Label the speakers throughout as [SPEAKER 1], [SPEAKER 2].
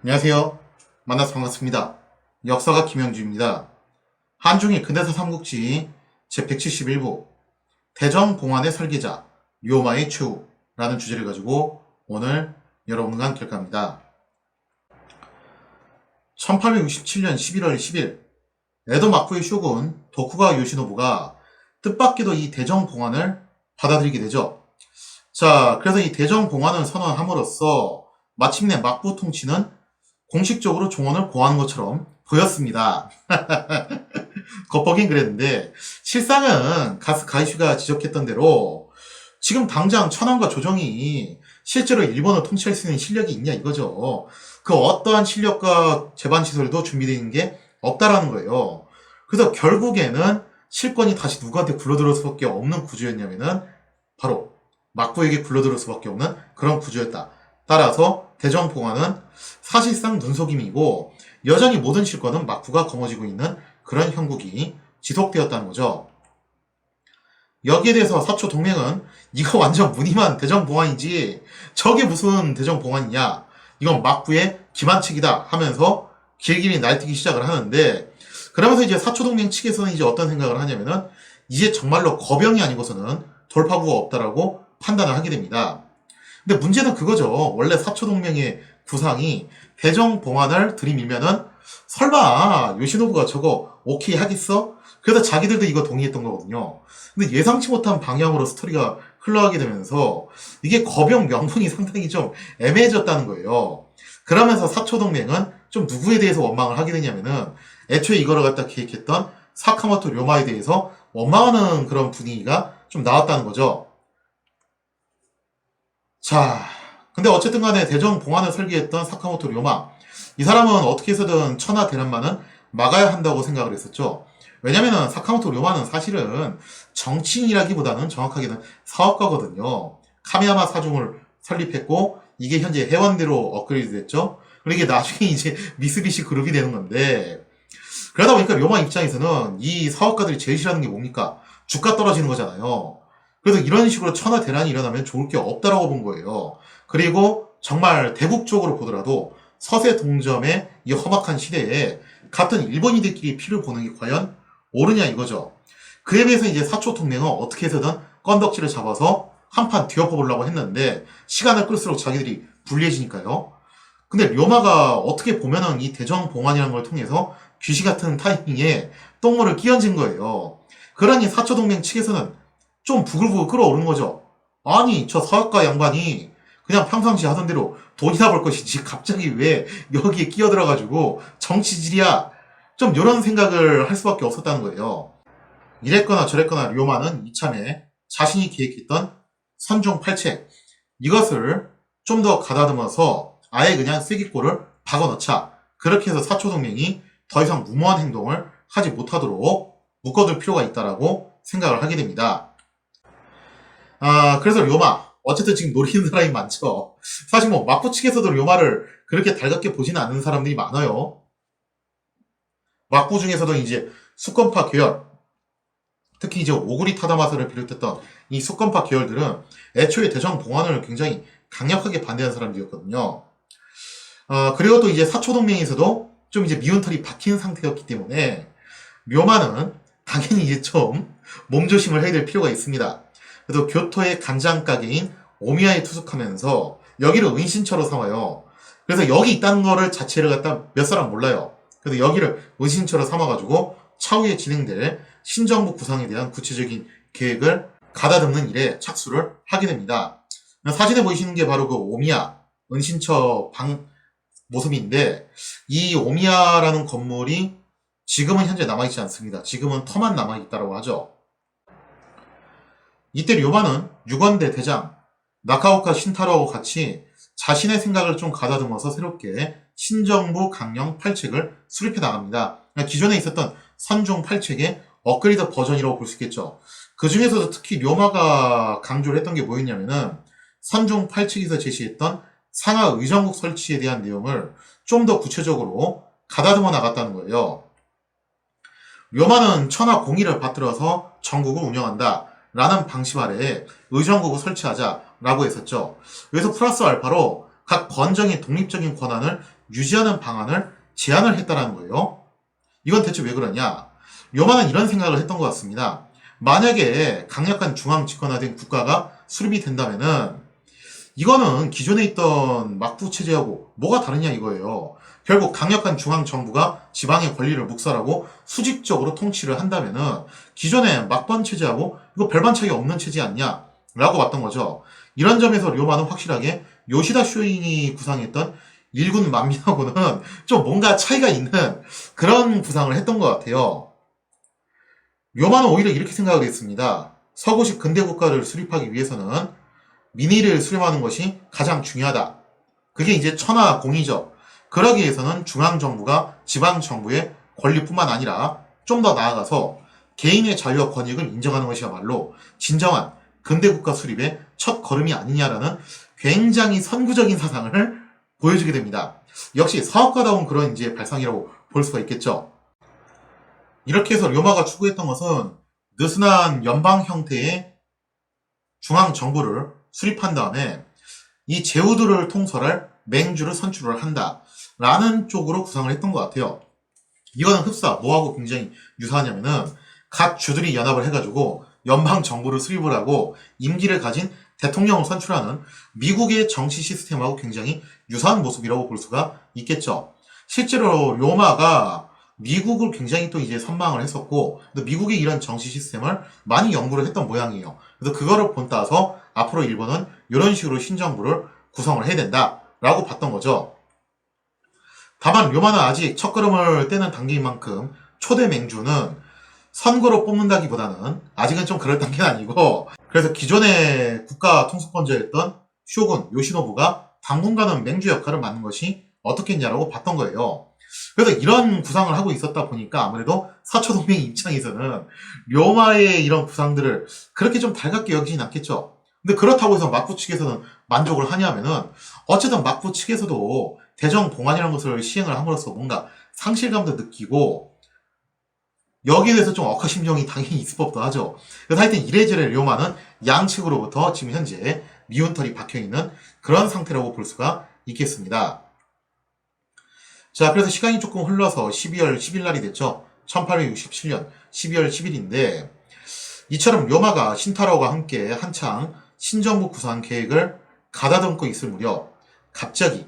[SPEAKER 1] 안녕하세요. 만나서 반갑습니다. 역사가 김영주입니다. 한중일 근대사 삼국지 제171부 대정봉환의 설계자 류마의 최후라는 주제를 가지고 오늘 여러분과 함께 할 겁니다. 1867년 11월 10일 에도 막부의 쇼군 도쿠가와 요시노부가 뜻밖에도 이 대정봉환을 받아들이게 되죠. 자, 그래서 이 대정봉환을 선언함으로써 마침내 막부 통치는 공식적으로 종언을 고하는 것처럼 보였습니다. 겉보긴 그랬는데 실상은 가이슈가 지적했던 대로 지금 당장 천황과 조정이 실제로 일본을 통치할 수 있는 실력이 있냐 이거죠. 그 어떠한 실력과 재반시설도 준비되어 있는 게 없다라는 거예요. 그래서 결국에는 실권이 다시 누구한테 굴러들어올 수밖에 없는 구조였냐면은 바로 막부에게 굴러들어올 수밖에 없는 그런 구조였다. 따라서 대정봉환은 사실상 눈속임이고 여전히 모든 실권은 막부가 거머쥐고 있는 그런 형국이 지속되었다는 거죠. 여기에 대해서 사초 동맹은 이거 완전 무늬만 대정봉환이지 저게 무슨 대정봉환이냐, 이건 막부의 기만책이다 하면서 길길이 날뛰기 시작을 하는데, 그러면서 이제 사초 동맹 측에서는 이제 어떤 생각을 하냐면은 이제 정말로 거병이 아니고서는 돌파구가 없다라고 판단을 하게 됩니다. 근데 문제는 그거죠. 원래 사초동맹의 구상이 대정봉환을 들이밀면은 설마 요시노부가 저거 오케이 하겠어? 그래서 자기들도 이거 동의했던 거거든요. 근데 예상치 못한 방향으로 스토리가 흘러가게 되면서 이게 거병 명분이 상당히 좀 애매해졌다는 거예요. 그러면서 사초동맹은 좀 누구에 대해서 원망을 하게 되냐면은 애초에 이거를 갖다 기획했던 사카모토 료마에 대해서 원망하는 그런 분위기가 좀 나왔다는 거죠. 자, 근데 어쨌든 간에 대정봉환을 설계했던 사카모토 료마, 이 사람은 어떻게 해서든 천하 대란만은 막아야 한다고 생각을 했었죠. 왜냐면은 사카모토 료마는 사실은 정치인이라기보다는 정확하게는 사업가거든요. 카미야마 사중을 설립했고 이게 현재 해원대로 업그레이드 됐죠. 그리고 이게 나중에 이제 미쓰비시 그룹이 되는 건데, 그러다 보니까 료마 입장에서는 이 사업가들이 제일 싫어하는 게 뭡니까? 주가 떨어지는 거잖아요. 그래서 이런 식으로 천하 대란이 일어나면 좋을 게 없다라고 본 거예요. 그리고 정말 대국적으로 보더라도 서세 동점의 이 험악한 시대에 같은 일본인들끼리 피를 보는 게 과연 옳으냐 이거죠. 그에 비해서 이제 사초 동맹은 어떻게 해서든 건덕지를 잡아서 한판 뒤엎어보려고 했는데 시간을 끌수록 자기들이 불리해지니까요. 근데 료마가 어떻게 보면은 이 대정봉환이라는 걸 통해서 귀시 같은 타이밍에 똥물을 끼얹은 거예요. 그러니 사초 동맹 측에서는 좀 부글부글 끓어오르는 거죠. 아니, 저 사업가 양반이 그냥 평상시 하던 대로 돈이나 벌 것이지 갑자기 왜 여기에 끼어들어가지고 정치질이야? 좀 이런 생각을 할 수밖에 없었다는 거예요. 이랬거나 저랬거나 료마는 이참에 자신이 기획했던 선종팔책, 이것을 좀 더 가다듬어서 아예 그냥 쐐기골을 박아넣자. 그렇게 해서 사초동맹이 더 이상 무모한 행동을 하지 못하도록 묶어둘 필요가 있다라고 생각을 하게 됩니다. 그래서 료마, 어쨌든 지금 노리는 사람이 많죠. 사실 뭐 막부 측에서도 료마를 그렇게 달갑게 보지는 않는 사람들이 많아요. 막부 중에서도 이제 수권파 계열, 특히 이제 오구리 타다마사를 비롯했던 이 수권파 계열들은 애초에 대정봉환을 굉장히 강력하게 반대하는 사람들이었거든요. 그리고 또 이제 사초동맹에서도 좀 이제 미운털이 박힌 상태였기 때문에 료마는 당연히 이제 좀 몸조심을 해야 될 필요가 있습니다. 그래서 교토의 간장가게인 오미야에 투숙하면서 여기를 은신처로 삼아요. 그래서 여기 있다는 거를 자체를 갖다 몇 사람 몰라요. 그래서 여기를 은신처로 삼아가지고 차후에 진행될 신정부 구상에 대한 구체적인 계획을 가다듬는 일에 착수를 하게 됩니다. 사진에 보이시는 게 바로 그 오미야 은신처 방 모습인데, 이 오미야라는 건물이 지금은 현재 남아있지 않습니다. 지금은 터만 남아있다고 하죠. 이때 료마는 유건대 대장 나카오카 신타로하고 같이 자신의 생각을 좀 가다듬어서 새롭게 신정부 강령 8책을 수립해 나갑니다. 기존에 있었던 선종 8책의 업그레이드 버전이라고 볼 수 있겠죠. 그 중에서도 특히 료마가 강조를 했던 게 뭐였냐면은 선종 8책에서 제시했던 상하 의정국 설치에 대한 내용을 좀 더 구체적으로 가다듬어 나갔다는 거예요. 료마는 천하 공의를 받들어서 전국을 운영한다 라는 방침 아래에 의정국을 설치하자라고 했었죠. 그래서 플러스 알파로 각 번정의 독립적인 권한을 유지하는 방안을 제안을 했다라는 거예요. 이건 대체 왜 그러냐? 료마는 이런 생각을 했던 것 같습니다. 만약에 강력한 중앙 집권화된 국가가 수립이 된다면은 이거는 기존에 있던 막부 체제하고 뭐가 다르냐 이거예요. 결국 강력한 중앙 정부가 지방의 권리를 묵살하고 수직적으로 통치를 한다면은 기존의 막번 체제하고 이거 별반 차이 없는 체제 아니냐? 라고 봤던 거죠. 이런 점에서 료마는 확실하게 요시다 쇼인이 구상했던 일군 만민하고는 좀 뭔가 차이가 있는 그런 구상을 했던 것 같아요. 료마는 오히려 이렇게 생각을 했습니다. 서구식 근대 국가를 수립하기 위해서는 민의를 수렴하는 것이 가장 중요하다. 그게 이제 천하공의죠. 그러기 위해서는 중앙정부가 지방정부의 권리뿐만 아니라 좀 더 나아가서 개인의 자유와 권익을 인정하는 것이야말로 진정한 근대국가 수립의 첫 걸음이 아니냐라는 굉장히 선구적인 사상을 보여주게 됩니다. 역시 사업가다운 그런 이제 발상이라고 볼 수가 있겠죠. 이렇게 해서 료마가 추구했던 것은 느슨한 연방 형태의 중앙정부를 수립한 다음에 이 제후들을 통솔할 맹주를 선출을 한다라는 쪽으로 구상을 했던 것 같아요. 이거는 흡사 뭐하고 굉장히 유사하냐면은 각 주들이 연합을 해가지고 연방 정부를 수립을 하고 임기를 가진 대통령을 선출하는 미국의 정치 시스템하고 굉장히 유사한 모습이라고 볼 수가 있겠죠. 실제로 로마가 미국을 굉장히 또 이제 선망을 했었고, 미국의 이런 정치 시스템을 많이 연구를 했던 모양이에요. 그래서 그거를 본따서 앞으로 일본은 이런 식으로 신정부를 구성을 해야 된다라고 봤던 거죠. 다만 료마는 아직 첫걸음을 떼는 단계인 만큼 초대 맹주는 선거로 뽑는다기보다는 아직은 좀 그럴 단계는 아니고, 그래서 기존의 국가 통수권자였던 쇼군 요시노부가 당분간은 맹주 역할을 맡는 것이 어떻겠냐라고 봤던 거예요. 그래서 이런 구상을 하고 있었다 보니까 아무래도 사초동맹 입장에서는 료마의 이런 구상들을 그렇게 좀 달갑게 여기진 않겠죠. 근데 그렇다고 해서 막부 측에서는 만족을 하냐면은 어쨌든 막부 측에서도 대정봉환이라는 것을 시행을 함으로써 뭔가 상실감도 느끼고 여기에 대해서 좀 억하심정이 당연히 있을 법도 하죠. 그래서 하여튼 이래저래 료마는 양측으로부터 지금 현재 미운 털이 박혀있는 그런 상태라고 볼 수가 있겠습니다. 자, 그래서 시간이 조금 흘러서 12월 10일 날이 됐죠. 1867년 12월 10일인데 이처럼 료마가 신타로와 함께 한창 신정부 구상 계획을 가다듬고 있을 무렵 갑자기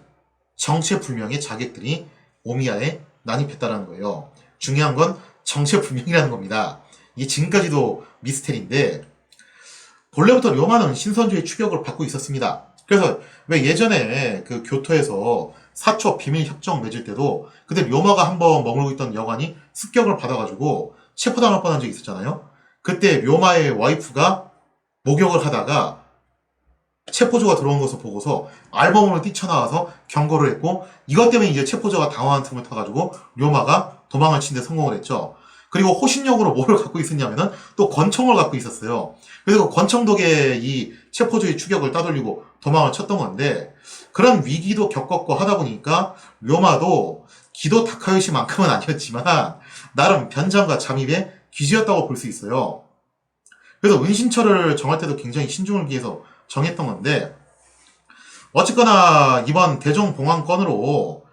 [SPEAKER 1] 정체불명의 자객들이 오미야에 난입했다는 거예요. 중요한 건 정체불명이라는 겁니다. 이게 지금까지도 미스테리인데 본래부터 료마는 신선주의 추격을 받고 있었습니다. 그래서 왜 예전에 그 교토에서 사초 비밀 협정 맺을 때도 그때 료마가 한번 머물고 있던 여관이 습격을 받아가지고 체포당할 뻔한 적이 있었잖아요. 그때 료마의 와이프가 목욕을 하다가 체포조가 들어온 것을 보고서 알몸으로 뛰쳐나와서 경고를 했고 이것 때문에 이제 체포조가 당황한 틈을 타가지고 료마가 도망을 친 데 성공을 했죠. 그리고 호신용으로 뭐를 갖고 있었냐면은 또 권총을 갖고 있었어요. 그래서 그 권총 덕에 이 체포조의 추격을 따돌리고 도망을 쳤던 건데 그런 위기도 겪었고 하다 보니까 료마도 기도 다카요시만큼은 아니었지만 나름 변장과 잠입의 귀재였다고 볼 수 있어요. 그래서 은신처를 정할 때도 굉장히 신중을 기해서 정했던 건데 어쨌거나 이번 대종봉황 건으로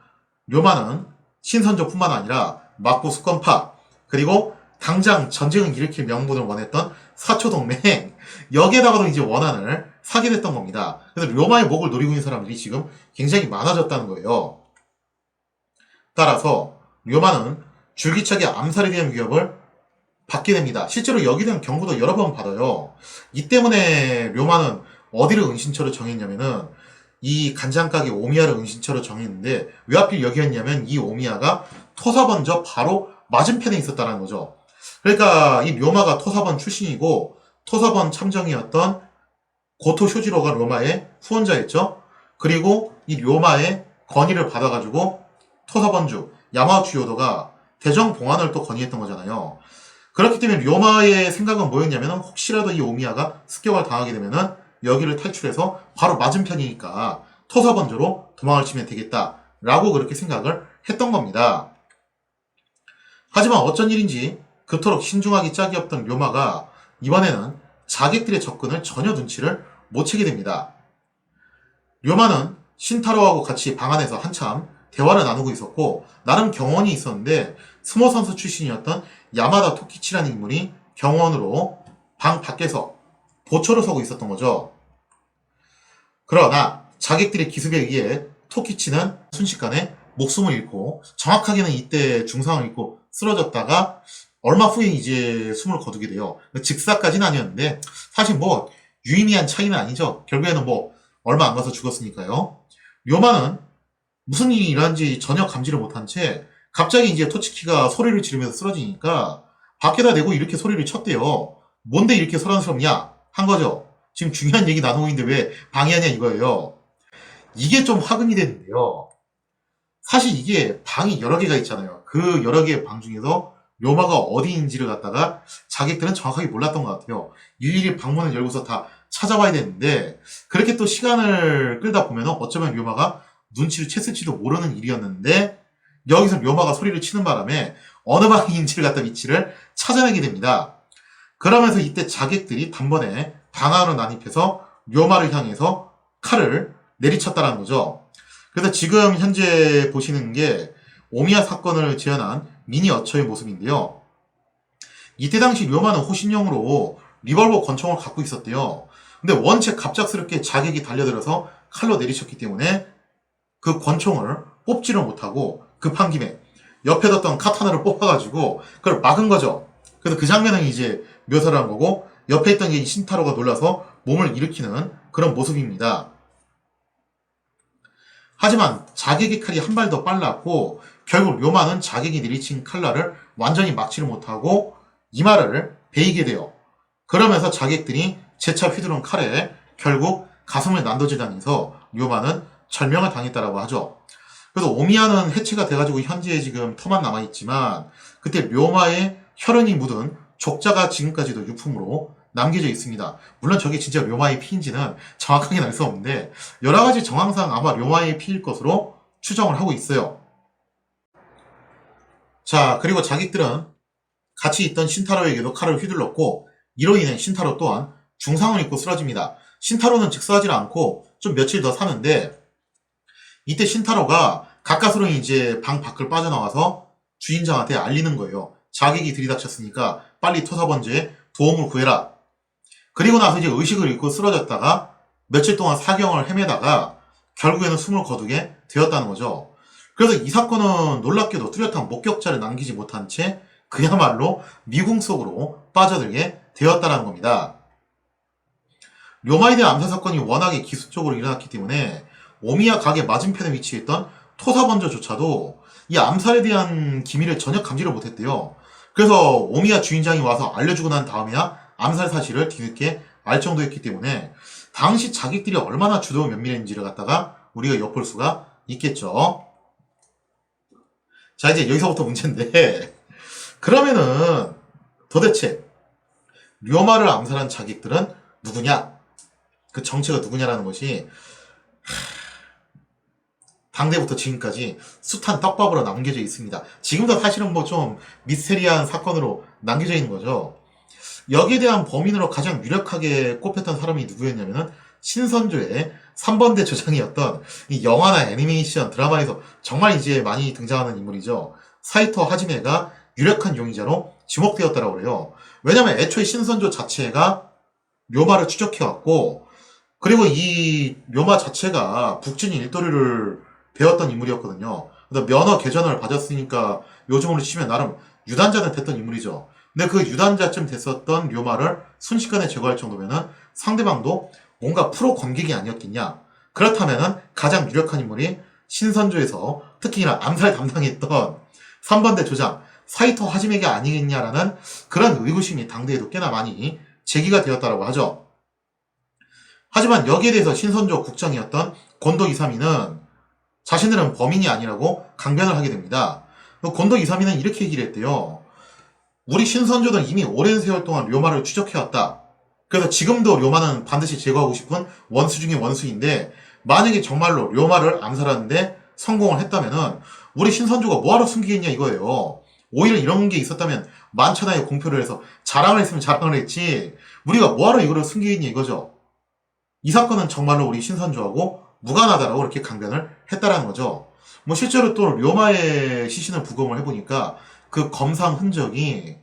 [SPEAKER 1] 료마는 신선조뿐만 아니라 막부 수권파 그리고 당장 전쟁을 일으킬 명분을 원했던 사초동맹 여기에다가도 이제 원한을 사게 됐던 겁니다. 그래서 료마의 목을 노리고 있는 사람들이 지금 굉장히 많아졌다는 거예요. 따라서 료마는 줄기차게 암살에 대한 위협을 받게 됩니다. 실제로 여기에 대한 경고도 여러 번 받아요. 이 때문에 료마는 어디를 은신처로 정했냐면은 이 간장가게 오미야를 은신처로 정했는데 왜 하필 여기였냐면 이 오미야가 토사번저 바로 맞은편에 있었다는 거죠. 그러니까 이 료마가 토사번 출신이고 토사번 참정이었던 고토 쇼지로가 료마의 후원자였죠. 그리고 이 료마의 건의를 받아가지고 토사번주 야마우치 요도가 대정봉환을 또 건의했던 거잖아요. 그렇기 때문에 료마의 생각은 뭐였냐면 혹시라도 이 오미야가 습격을 당하게 되면은 여기를 탈출해서 바로 맞은편이니까 토사번주로 도망을 치면 되겠다라고 그렇게 생각을 했던 겁니다. 하지만 어쩐 일인지 그토록 신중하기 짝이 없던 료마가 이번에는 자객들의 접근을 전혀 눈치를 못 채게 됩니다. 료마는 신타로하고 같이 방 안에서 한참 대화를 나누고 있었고, 나름 경원이 있었는데 스모 선수 출신이었던 야마다 토키치라는 인물이 경원으로 방 밖에서 보초로 서고 있었던 거죠. 그러나 자객들의 기습에 의해 토키치는 순식간에 목숨을 잃고, 정확하게는 이때 중상을 입고 쓰러졌다가 얼마 후에 이제 숨을 거두게 돼요. 즉사까지는 아니었는데 사실 뭐 유의미한 차이는 아니죠. 결국에는 뭐 얼마 안 가서 죽었으니까요. 료마는 무슨 일이 일어난지 전혀 감지를 못한 채 갑자기 이제 토치키가 소리를 지르면서 쓰러지니까 밖에다 내고 이렇게 소리를 쳤대요. 뭔데 이렇게 소란스럽냐 한 거죠. 지금 중요한 얘기 나누고 있는데 왜 방해하냐 이거예요. 이게 좀 화근이 되는데요. 사실 이게 방이 여러 개가 있잖아요. 그 여러 개의 방 중에서 료마가 어디인지를 갖다가 자객들은 정확하게 몰랐던 것 같아요. 일일이 방문을 열고서 다 찾아봐야 되는데, 그렇게 또 시간을 끌다 보면 어쩌면 료마가 눈치를 챘을지도 모르는 일이었는데, 여기서 료마가 소리를 치는 바람에 어느 방인지를 갖다 위치를 찾아내게 됩니다. 그러면서 이때 자객들이 단번에 방 안으로 난입해서 료마를 향해서 칼을 내리쳤다는 거죠. 그래서 지금 현재 보시는 게 오미야 사건을 재현한 미니 어처의 모습인데요. 이때 당시 료마는 호신용으로 리벌버 권총을 갖고 있었대요. 근데 원체 갑작스럽게 자객이 달려들어서 칼로 내리쳤기 때문에 그 권총을 뽑지를 못하고 급한 김에 옆에 뒀던 카타나를 뽑아가지고 그걸 막은 거죠. 그래서 그 장면은 이제 묘사를 한 거고, 옆에 있던 게 신타로가 놀라서 몸을 일으키는 그런 모습입니다. 하지만 자객의 칼이 한 발 더 빨랐고, 결국 료마는 자객이 내리친 칼날을 완전히 막지를 못하고 이마를 베이게 돼요. 그러면서 자객들이 재차 휘두른 칼에 결국 가슴을 난도질당해서 료마는 절명을 당했다라고 하죠. 그래서 오미야는 해체가 돼가지고 현재 지금 터만 남아있지만, 그때 료마의 혈흔이 묻은 족자가 지금까지도 유품으로 남겨져 있습니다. 물론 저게 진짜 료마의 피인지는 정확하게는 알 수 없는데 여러 가지 정황상 아마 료마의 피일 것으로 추정을 하고 있어요. 자, 그리고 자객들은 같이 있던 신타로에게도 칼을 휘둘렀고, 이로 인해 신타로 또한 중상을 입고 쓰러집니다. 신타로는 즉사하지 않고 좀 며칠 더 사는데, 이때 신타로가 가까스로 이제 방 밖을 빠져나와서 주인장한테 알리는 거예요. 자객이 들이닥쳤으니까 빨리 토사번제에 도움을 구해라. 그리고 나서 이제 의식을 잃고 쓰러졌다가 며칠 동안 사경을 헤매다가 결국에는 숨을 거두게 되었다는 거죠. 그래서 이 사건은 놀랍게도 뚜렷한 목격자를 남기지 못한 채 그야말로 미궁 속으로 빠져들게 되었다는 겁니다. 료마에 대한 암살 사건이 워낙에 기습적으로 일어났기 때문에 오미야 가게 맞은편에 위치했던 토사번저조차도 이 암살에 대한 기밀을 전혀 감지를 못했대요. 그래서 오미야 주인장이 와서 알려주고 난 다음에야 암살 사실을 뒤늦게 알 정도였기 때문에 당시 자객들이 얼마나 주도 면밀했는지를 갖다가 우리가 엿볼 수가 있겠죠. 자, 이제 여기서부터 문제인데, 그러면은 도대체 료마를 암살한 자객들은 누구냐? 그 정체가 누구냐라는 것이 당대부터 지금까지 숱한 떡밥으로 남겨져 있습니다. 지금도 사실은 뭐 좀 미스테리한 사건으로 남겨져 있는 거죠. 여기에 대한 범인으로 가장 유력하게 꼽혔던 사람이 누구였냐면은 신선조의 3번대 조장이었던 이 영화나 애니메이션 드라마에서 정말 이제 많이 등장하는 인물이죠. 사이토 하지메가 유력한 용의자로 지목되었다라고 그래요. 왜냐면 애초에 신선조 자체가 료마를 추적해왔고, 그리고 이 료마 자체가 북진이 일도리를 배웠던 인물이었거든요. 그래서 면허 개전을 받았으니까 요즘으로 치면 나름 유단자는 됐던 인물이죠. 근데 그 유단자쯤 됐었던 료마를 순식간에 제거할 정도면은 상대방도 뭔가 프로 관객이 아니었겠냐. 그렇다면은 가장 유력한 인물이 신선조에서 특히나 암살 담당했던 3번대 조장 사이토 하지메가 아니겠냐라는 그런 의구심이 당대에도 꽤나 많이 제기가 되었다고 하죠. 하지만 여기에 대해서 신선조 국장이었던 곤도 이사미는 자신들은 범인이 아니라고 강변을 하게 됩니다. 곤도 이사미는 이렇게 얘기를 했대요. 우리 신선조는 이미 오랜 세월 동안 료마를 추적해왔다. 그래서 지금도 료마는 반드시 제거하고 싶은 원수 중의 원수인데, 만약에 정말로 료마를 암살하는데 성공을 했다면은 우리 신선조가 뭐하러 숨기겠냐 이거예요. 오히려 이런 게 있었다면 만천하에 공표를 해서 자랑을 했으면 자랑을 했지, 우리가 뭐하러 이거를 숨기겠냐 이거죠. 이 사건은 정말로 우리 신선조하고 무관하다라고 이렇게 강변을 했다라는 거죠. 뭐 실제로 또 료마의 시신을 부검을 해보니까 그 검상 흔적이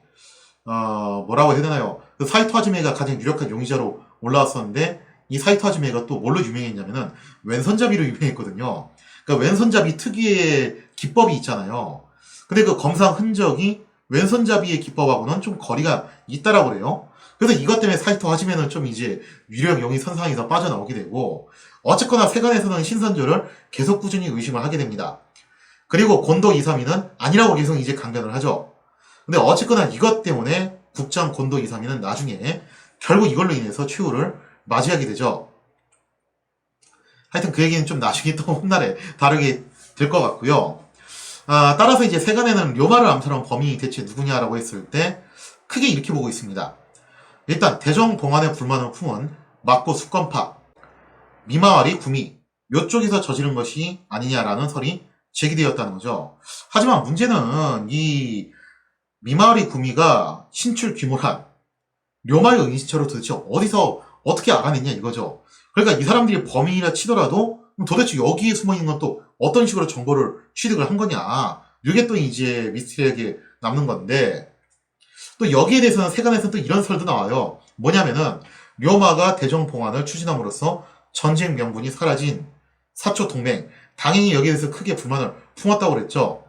[SPEAKER 1] 뭐라고 해야 되나요? 그 사이토 하즈메가 가장 유력한 용의자로 올라왔었는데 이 사이토 하즈메가 또 뭘로 유명했냐면은 왼손잡이로 유명했거든요. 그러니까 왼손잡이 특유의 기법이 있잖아요. 근데 그 검상 흔적이 왼손잡이의 기법하고는 좀 거리가 있다라고 그래요. 그래서 이것 때문에 사이토 하즈메는 좀 이제 유력 용의 선상에서 빠져나오게 되고 어쨌거나 세간에서는 신선조를 계속 꾸준히 의심을 하게 됩니다. 그리고 곤도 이사미는 아니라고 계속 이제 강변을 하죠. 근데 어쨌거나 이것 때문에 국장 곤도 이사미는 나중에 결국 이걸로 인해서 최후를 맞이하게 되죠. 하여튼 그 얘기는 좀 나중에 또 훗날에 다루게 될 것 같고요. 따라서 이제 세간에는 료마를 암살한 범인이 대체 누구냐라고 했을 때 크게 이렇게 보고 있습니다. 일단 대정봉환의 불만을 품은 막고 수권파, 미마와리 구미 요쪽에서 저지른 것이 아니냐라는 설이 제기되었다는 거죠. 하지만 문제는 이 미마와리 구미가 신출 귀몰한 료마의 은신처를 도대체 어디서 어떻게 알아냈냐 이거죠. 그러니까 이 사람들이 범인이라 치더라도 도대체 여기에 숨어있는 건 또 어떤 식으로 정보를 취득을 한 거냐, 이게 또 이제 미스테리하게 남는 건데, 또 여기에 대해서는 세간에서는 또 이런 설도 나와요. 뭐냐면은 료마가 대정봉환을 추진함으로써 전쟁 명분이 사라진 사초 동맹, 당연히 여기에 대해서 크게 불만을 품었다고 그랬죠.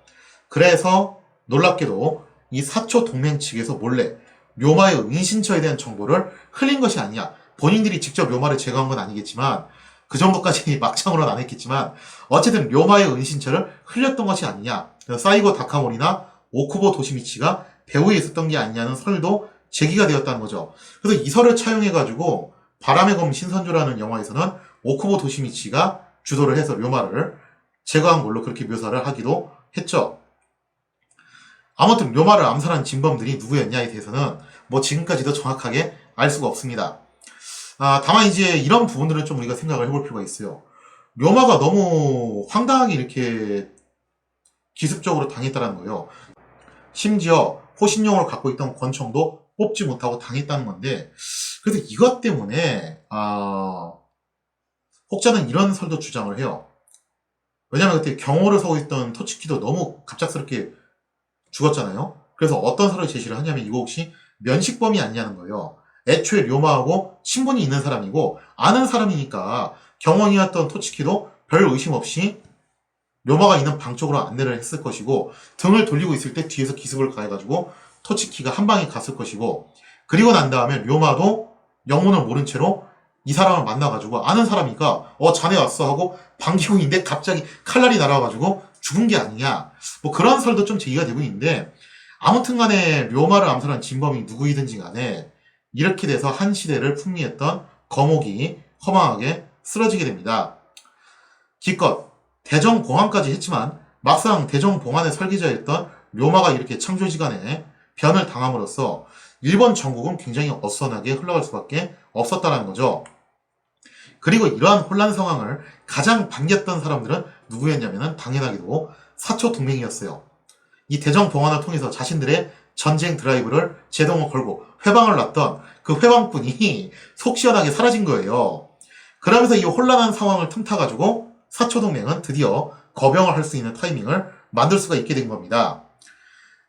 [SPEAKER 1] 그래서 놀랍게도 이 사초 동맹 측에서 몰래 료마의 은신처에 대한 정보를 흘린 것이 아니냐. 본인들이 직접 료마를 제거한 건 아니겠지만 그 정도까지 막창으로는 안 했겠지만 어쨌든 료마의 은신처를 흘렸던 것이 아니냐. 사이고 다카모리나 오쿠보 도시미치가 배후에 있었던 게 아니냐는 설도 제기가 되었다는 거죠. 그래서 이 설을 차용해가지고 바람의 검 신선조라는 영화에서는 오쿠보 도시미치가 주도를 해서 료마를 제거한 걸로 그렇게 묘사를 하기도 했죠. 아무튼 료마를 암살한 진범들이 누구였냐에 대해서는 뭐 지금까지도 정확하게 알 수가 없습니다. 다만 이제 이런 부분들은 좀 우리가 생각을 해볼 필요가 있어요. 료마가 너무 황당하게 이렇게 기습적으로 당했다는 거예요. 심지어 호신용을 갖고 있던 권총도 뽑지 못하고 당했다는 건데, 그래서 이것 때문에 혹자는 이런 설도 주장을 해요. 왜냐면 그때 경호를 서고 있던 토치키도 너무 갑작스럽게 죽었잖아요. 그래서 어떤 설을 제시를 하냐면 이거 혹시 면식범이 아니냐는 거예요. 애초에 료마하고 친분이 있는 사람이고 아는 사람이니까 경원이었던 토치키도 별 의심 없이 료마가 있는 방 쪽으로 안내를 했을 것이고 등을 돌리고 있을 때 뒤에서 기습을 가해가지고 토치키가 한 방에 갔을 것이고, 그리고 난 다음에 료마도 영문을 모른 채로 이 사람을 만나가지고 아는 사람이니까 자네 왔어 하고 반기고 있는데 갑자기 칼날이 날아가지고 죽은 게 아니냐, 뭐 그런 설도 좀 제기가 되고 있는데, 아무튼 간에 료마를 암살한 진범이 누구이든지 간에 이렇게 돼서 한 시대를 풍미했던 거목이 허망하게 쓰러지게 됩니다. 기껏 대정공환까지 했지만 막상 대정봉환의 설계자였던 료마가 이렇게 창조지간에 변을 당함으로써 일본 전국은 굉장히 어수선하게 흘러갈 수밖에 없었다는 거죠. 그리고 이러한 혼란 상황을 가장 반겼던 사람들은 누구였냐면 당연하게도 사초 동맹이었어요. 이 대정봉환을 통해서 자신들의 전쟁 드라이브를 제동을 걸고 회방을 놨던 그 회방꾼이 속 시원하게 사라진 거예요. 그러면서 이 혼란한 상황을 틈타가지고 사초동맹은 드디어 거병을 할 수 있는 타이밍을 만들 수가 있게 된 겁니다.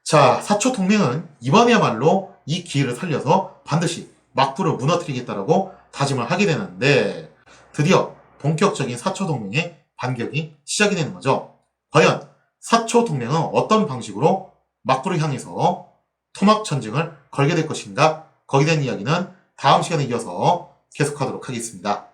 [SPEAKER 1] 자, 사초동맹은 이번에야말로 이 기회를 살려서 반드시 막부를 무너뜨리겠다라고 다짐을 하게 되는데, 드디어 본격적인 사초동맹의 반격이 시작이 되는 거죠. 과연 사초동맹은 어떤 방식으로 막부를 향해서 토막 전쟁을 걸게 될 것인가? 거기에 대한 이야기는 다음 시간에 이어서 계속하도록 하겠습니다.